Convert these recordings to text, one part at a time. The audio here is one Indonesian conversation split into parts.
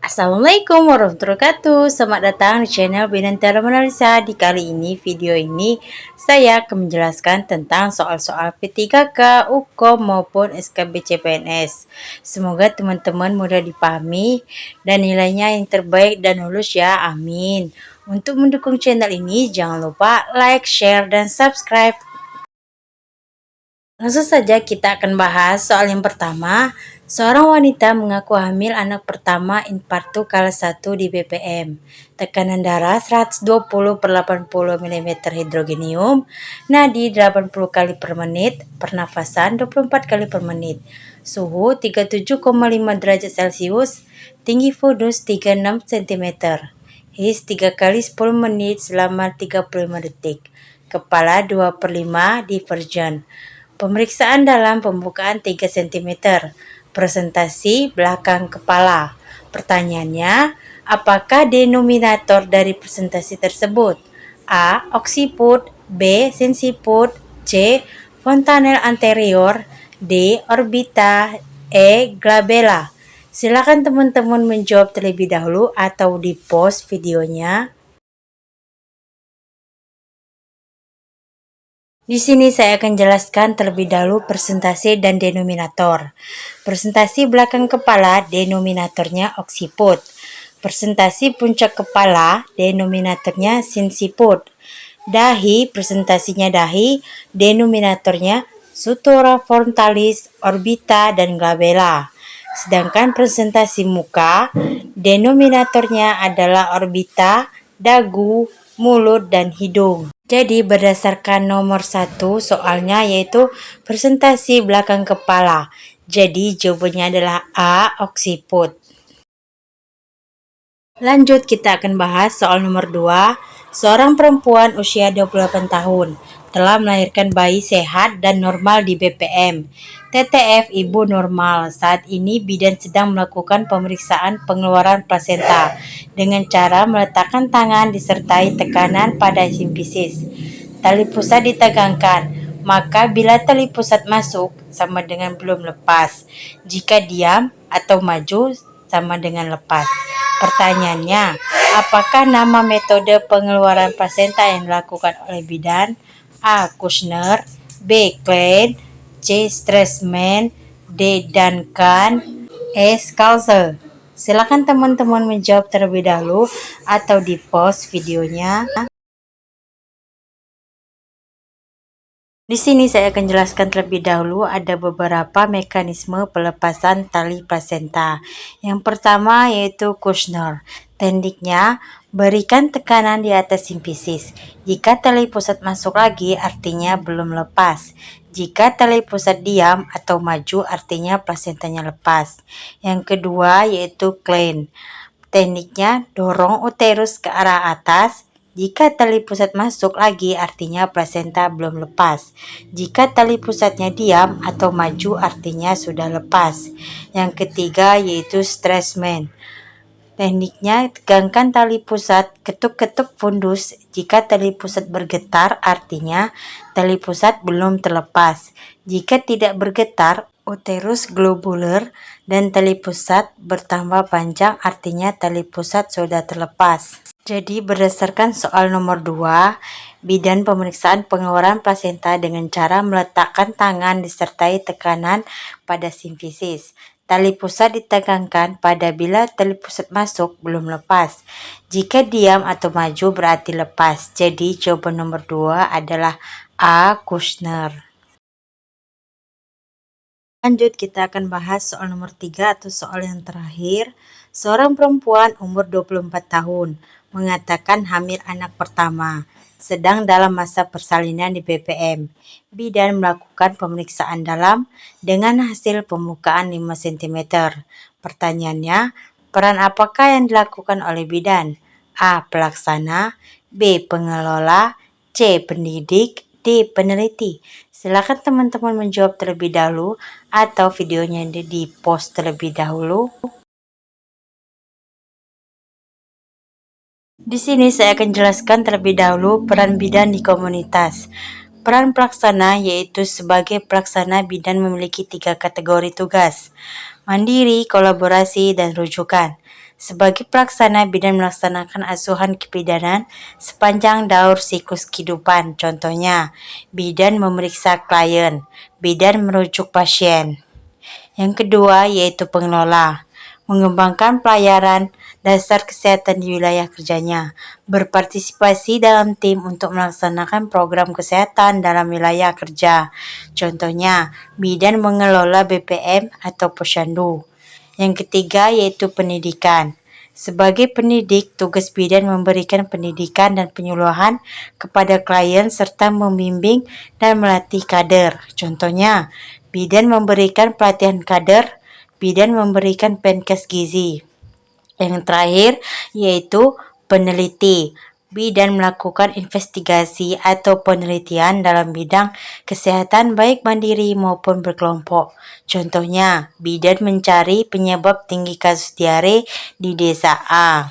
Assalamualaikum warahmatullahi wabarakatuh. Selamat datang di channel Binantara Monalisa. Di kali ini, video ini saya akan menjelaskan tentang soal-soal P3K, UKOM maupun SKB CPNS. Semoga teman-teman mudah dipahami dan nilainya yang terbaik dan lulus ya, amin. Untuk mendukung channel ini, jangan lupa like, share, dan subscribe. Langsung saja kita akan bahas soal yang pertama. Seorang wanita mengaku hamil anak pertama infarktu kala 1 di BPM. Tekanan darah 120/80 mm hidrogenium, nadi 80 kali per menit, pernafasan 24 kali per menit. Suhu 37,5 derajat Celcius, tinggi fundus 36 cm. His 3 kali 10 menit selama 35 detik. Kepala 2/5 divergen. Pemeriksaan dalam pembukaan 3 cm. Presentasi belakang kepala. Pertanyaannya, apakah denominator dari presentasi tersebut? A. Occiput, B. Sinciput, C. Fontanel anterior, D. Orbita, E. Glabella. Silakan teman-teman menjawab terlebih dahulu atau di pause videonya. Di sini saya akan jelaskan terlebih dahulu presentasi dan denominator. Presentasi belakang kepala, denominatornya occiput. Presentasi puncak kepala, denominatornya sinciput. Dahi, presentasinya dahi, denominatornya sutura frontalis, orbita, dan glabella. Sedangkan presentasi muka, denominatornya adalah orbita, dagu, mulut, dan hidung. Jadi berdasarkan nomor 1 soalnya yaitu presentasi belakang kepala. Jadi jawabannya adalah A. Occiput. Lanjut kita akan bahas soal nomor 2. Seorang perempuan usia 28 tahun telah melahirkan bayi sehat dan normal di BPM. TTF ibu normal. Saat ini bidan sedang melakukan pemeriksaan pengeluaran plasenta dengan cara meletakkan tangan disertai tekanan pada simfisis. Tali pusat ditegangkan, maka bila tali pusat masuk sama dengan belum lepas. Jika diam atau maju sama dengan lepas. Pertanyaannya, apakah nama metode pengeluaran plasenta yang dilakukan oleh bidan? A. Kushner, B. Klein, C. Stresemann, D. Duncan, E. Scalzo. Silakan teman-teman menjawab terlebih dahulu atau di pause videonya. Di sini saya akan jelaskan terlebih dahulu ada beberapa mekanisme pelepasan tali plasenta. Yang pertama yaitu Kushner. Tekniknya, berikan tekanan di atas simfisis. Jika tali pusat masuk lagi artinya belum lepas. Jika tali pusat diam atau maju artinya plasentanya lepas. Yang kedua yaitu Klein. Tekniknya, dorong uterus ke arah atas. Jika tali pusat masuk lagi artinya plasenta belum lepas. Jika tali pusatnya diam atau maju artinya sudah lepas. Yang ketiga yaitu Stresemann. Tekniknya, tegangkan tali pusat, ketuk-ketuk fundus. Jika tali pusat bergetar artinya tali pusat belum terlepas. Jika tidak bergetar, uterus globuler dan tali pusat bertambah panjang artinya tali pusat sudah terlepas. Jadi berdasarkan soal nomor 2, bidan pemeriksaan pengeluaran plasenta dengan cara meletakkan tangan disertai tekanan pada simfisis. Tali pusat ditegangkan pada bila tali pusat masuk belum lepas. Jika diam atau maju berarti lepas. Jadi jawaban nomor 2 adalah A. Kushner. Lanjut kita akan bahas soal nomor 3 atau soal yang terakhir. Seorang perempuan umur 24 tahun mengatakan hamil anak pertama, sedang dalam masa persalinan di BPM. Bidan melakukan pemeriksaan dalam dengan hasil pembukaan 5 cm. Pertanyaannya, peran apakah yang dilakukan oleh bidan? A. Pelaksana, B. Pengelola, C. Pendidik, D. Peneliti. Silakan teman-teman menjawab terlebih dahulu atau videonya di post terlebih dahulu. Di sini saya akan jelaskan terlebih dahulu peran bidan di komunitas. Peran pelaksana yaitu sebagai pelaksana bidan memiliki 3 kategori tugas: mandiri, kolaborasi, dan rujukan. Sebagai pelaksana, bidan melaksanakan asuhan kebidanan sepanjang daur siklus kehidupan. Contohnya, bidan memeriksa klien, bidan merujuk pasien. Yang kedua yaitu pengelola, mengembangkan pelayanan dasar kesehatan di wilayah kerjanya, berpartisipasi dalam tim untuk melaksanakan program kesehatan dalam wilayah kerja. Contohnya, bidan mengelola BPM atau posyandu. Yang ketiga yaitu pendidikan. Sebagai pendidik, tugas bidan memberikan pendidikan dan penyuluhan kepada klien serta membimbing dan melatih kader. Contohnya, bidan memberikan pelatihan kader, bidan memberikan penkes gizi. Yang terakhir yaitu peneliti. Bidan melakukan investigasi atau penelitian dalam bidang kesehatan baik mandiri maupun berkelompok. Contohnya, bidan mencari penyebab tinggi kasus diare di desa A.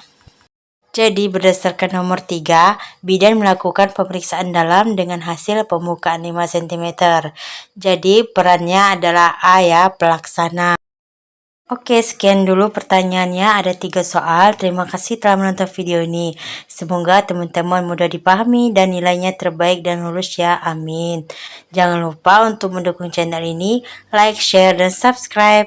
Jadi berdasarkan nomor 3, bidan melakukan pemeriksaan dalam dengan hasil pembukaan 5 cm. Jadi perannya adalah A ya, pelaksana. Oke, sekian dulu pertanyaannya. Ada 3 soal. Terima kasih telah menonton video ini. Semoga teman-teman mudah dipahami dan nilainya terbaik dan lulus ya. Amin. Jangan lupa untuk mendukung channel ini, like, share, dan subscribe.